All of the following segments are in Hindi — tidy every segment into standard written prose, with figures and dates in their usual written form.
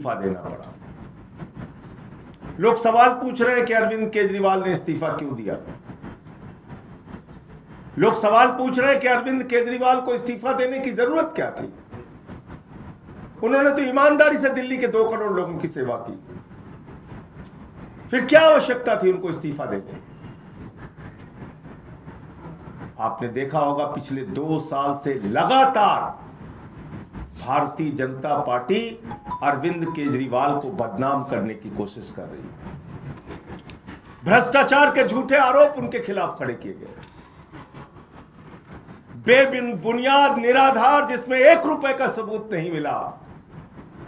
इस्तीफा देना पड़ा। लोग सवाल पूछ रहे हैं कि अरविंद केजरीवाल ने इस्तीफा क्यों दिया। लोग सवाल पूछ रहे हैं कि अरविंद केजरीवाल को इस्तीफा देने की जरूरत क्या थी। उन्होंने तो ईमानदारी से दिल्ली के 2 करोड़ लोगों की सेवा की, फिर क्या आवश्यकता थी उनको इस्तीफा देने। आपने देखा होगा पिछले 2 साल से लगातार भारतीय जनता पार्टी अरविंद केजरीवाल को बदनाम करने की कोशिश कर रही है। भ्रष्टाचार के झूठे आरोप उनके खिलाफ खड़े किए गए, बेबुनियाद निराधार जिसमें 1 रुपए का सबूत नहीं मिला,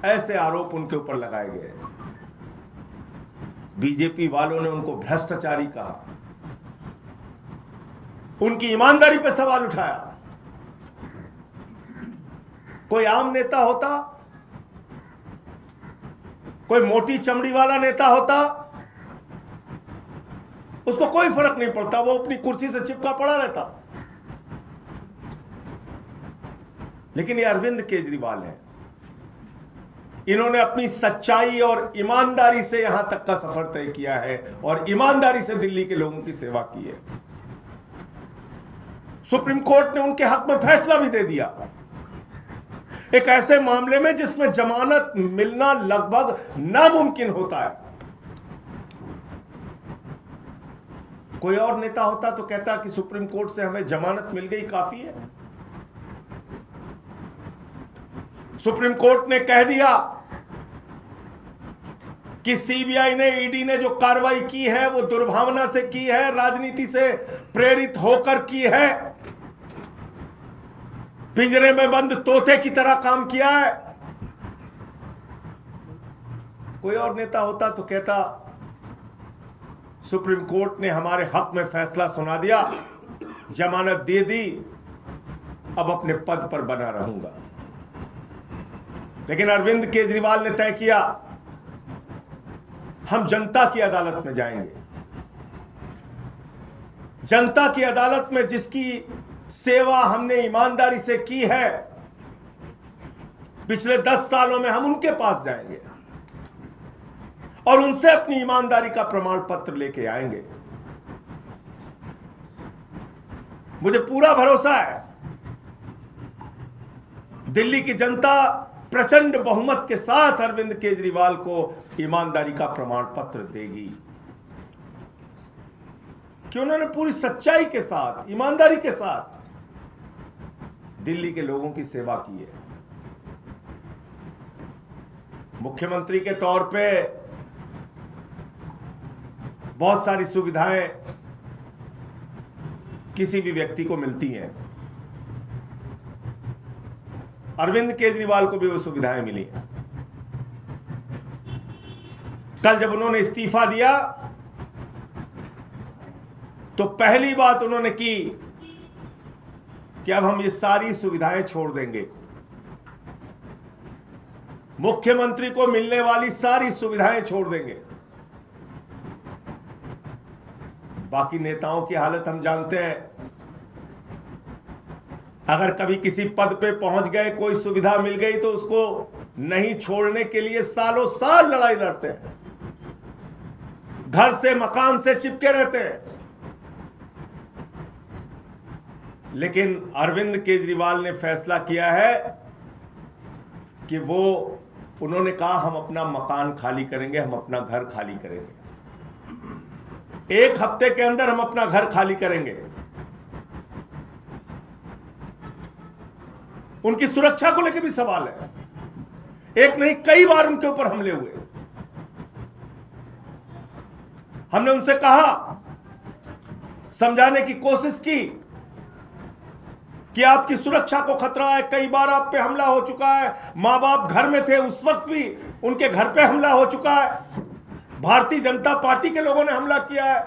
ऐसे आरोप उनके ऊपर लगाए गए। बीजेपी वालों ने उनको भ्रष्टाचारी कहा, उनकी ईमानदारी पर सवाल उठाया। कोई आम नेता होता, कोई मोटी चमड़ी वाला नेता होता, उसको कोई फर्क नहीं पड़ता, वो अपनी कुर्सी से चिपका पड़ा रहता। लेकिन ये अरविंद केजरीवाल है, इन्होंने अपनी सच्चाई और ईमानदारी से यहां तक का सफर तय किया है और ईमानदारी से दिल्ली के लोगों की सेवा की है। सुप्रीम कोर्ट ने उनके हक में फैसला भी दे दिया, एक ऐसे मामले में जिसमें जमानत मिलना लगभग नामुमकिन होता है। कोई और नेता होता तो कहता कि सुप्रीम कोर्ट से हमें जमानत मिल गई, काफी है। सुप्रीम कोर्ट ने कह दिया कि सीबीआई ने, ईडी ने जो कार्रवाई की है वो दुर्भावना से की है, राजनीति से प्रेरित होकर की है, पिंजरे में बंद तोते की तरह काम किया है। कोई और नेता होता तो कहता सुप्रीम कोर्ट ने हमारे हक में फैसला सुना दिया, जमानत दे दी, अब अपने पद पर बना रहूंगा। लेकिन अरविंद केजरीवाल ने तय किया हम जनता की अदालत में जाएंगे। जनता की अदालत में जिसकी सेवा हमने ईमानदारी से की है पिछले 10 सालों में, हम उनके पास जाएंगे और उनसे अपनी ईमानदारी का प्रमाण पत्र लेके आएंगे। मुझे पूरा भरोसा है दिल्ली की जनता प्रचंड बहुमत के साथ अरविंद केजरीवाल को ईमानदारी का प्रमाण पत्र देगी, कि उन्होंने पूरी सच्चाई के साथ, ईमानदारी के साथ दिल्ली के लोगों की सेवा की है। मुख्यमंत्री के तौर पे बहुत सारी सुविधाएं किसी भी व्यक्ति को मिलती हैं, अरविंद केजरीवाल को भी वो सुविधाएं मिली। कल जब उन्होंने इस्तीफा दिया तो पहली बात उन्होंने की कि अब हम ये सारी सुविधाएं छोड़ देंगे, मुख्यमंत्री को मिलने वाली सारी सुविधाएं छोड़ देंगे। बाकी नेताओं की हालत हम जानते हैं, अगर कभी किसी पद पे पहुंच गए, कोई सुविधा मिल गई तो उसको नहीं छोड़ने के लिए सालों साल लड़ाई लड़ते हैं, घर से मकान से चिपके रहते हैं। लेकिन अरविंद केजरीवाल ने फैसला किया है कि उन्होंने कहा हम अपना मकान खाली करेंगे, हम अपना घर खाली करेंगे, 1 हफ्ते के अंदर हम अपना घर खाली करेंगे। उनकी सुरक्षा को लेकर भी सवाल है, एक नहीं कई बार उनके ऊपर हमले हुए। हमने उनसे कहा, समझाने की कोशिश की कि आपकी सुरक्षा को खतरा है, कई बार आप पे हमला हो चुका है, मां बाप घर में थे उस वक्त भी उनके घर पे हमला हो चुका है, भारतीय जनता पार्टी के लोगों ने हमला किया है,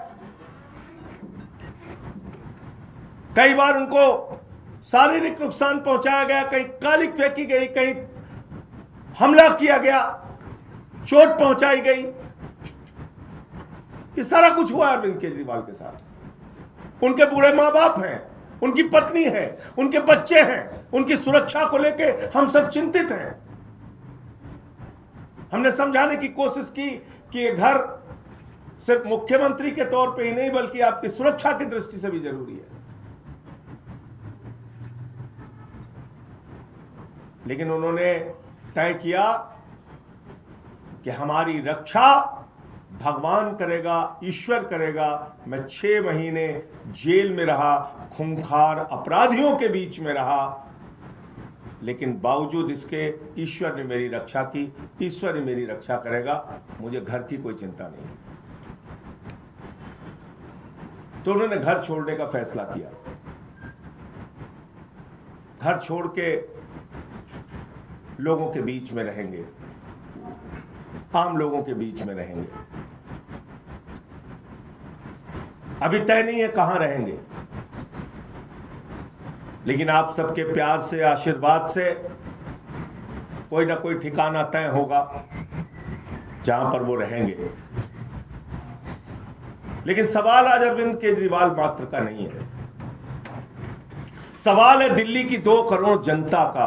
कई बार उनको शारीरिक नुकसान पहुंचाया गया, कहीं कालिक फेंकी गई, कहीं हमला किया गया, चोट पहुंचाई गई। ये सारा कुछ हुआ अरविंद केजरीवाल के साथ। उनके बूढ़े मां बाप हैं, उनकी पत्नी है, उनके बच्चे हैं, उनकी सुरक्षा को लेकर हम सब चिंतित हैं। हमने समझाने की कोशिश की कि ये घर सिर्फ मुख्यमंत्री के तौर पे ही नहीं बल्कि आपकी सुरक्षा की दृष्टि से भी जरूरी है। लेकिन उन्होंने तय किया कि हमारी रक्षा भगवान करेगा, ईश्वर करेगा। मैं 6 महीने जेल में रहा, खूंखार अपराधियों के बीच में रहा, लेकिन बावजूद इसके ईश्वर ने मेरी रक्षा की, ईश्वर ने मेरी रक्षा करेगा, मुझे घर की कोई चिंता नहीं। तो उन्होंने घर छोड़ने का फैसला किया। घर छोड़ के लोगों के बीच में रहेंगे, आम लोगों के बीच में रहेंगे। अभी तय नहीं है कहां रहेंगे, लेकिन आप सबके प्यार से, आशीर्वाद से कोई ना कोई ठिकाना तय होगा जहां पर वो रहेंगे। लेकिन सवाल आज अरविंद केजरीवाल मात्र का नहीं है, सवाल है दिल्ली की 2 करोड़ जनता का।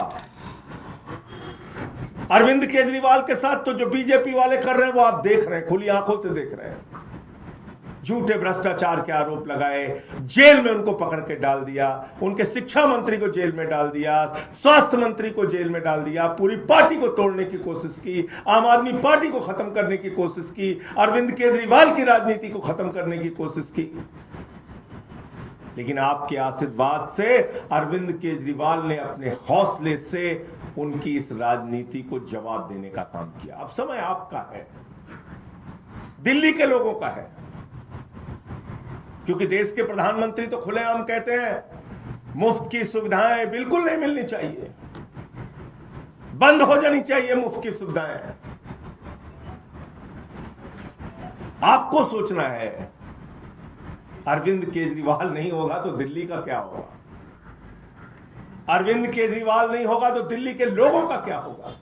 अरविंद केजरीवाल के साथ तो जो बीजेपी वाले कर रहे हैं वो आप देख रहे हैं, खुली आंखों से देख रहे हैं। झूठे भ्रष्टाचार के आरोप लगाए, जेल में उनको पकड़ के डाल दिया, उनके शिक्षा मंत्री को जेल में डाल दिया, स्वास्थ्य मंत्री को जेल में डाल दिया, पूरी पार्टी को तोड़ने की कोशिश की, आम आदमी पार्टी को खत्म करने की कोशिश की, अरविंद केजरीवाल की राजनीति को खत्म करने की कोशिश की। लेकिन आपके आशीर्वाद से अरविंद केजरीवाल ने अपने हौसले से उनकी इस राजनीति को जवाब देने का काम किया। अब समय आपका है, दिल्ली के लोगों का है, क्योंकि देश के प्रधानमंत्री तो खुलेआम कहते हैं मुफ्त की सुविधाएं बिल्कुल नहीं मिलनी चाहिए, बंद हो जानी चाहिए मुफ्त की सुविधाएं। आपको सोचना है, अरविंद केजरीवाल नहीं होगा तो दिल्ली का क्या होगा, अरविंद केजरीवाल नहीं होगा तो दिल्ली के लोगों का क्या होगा।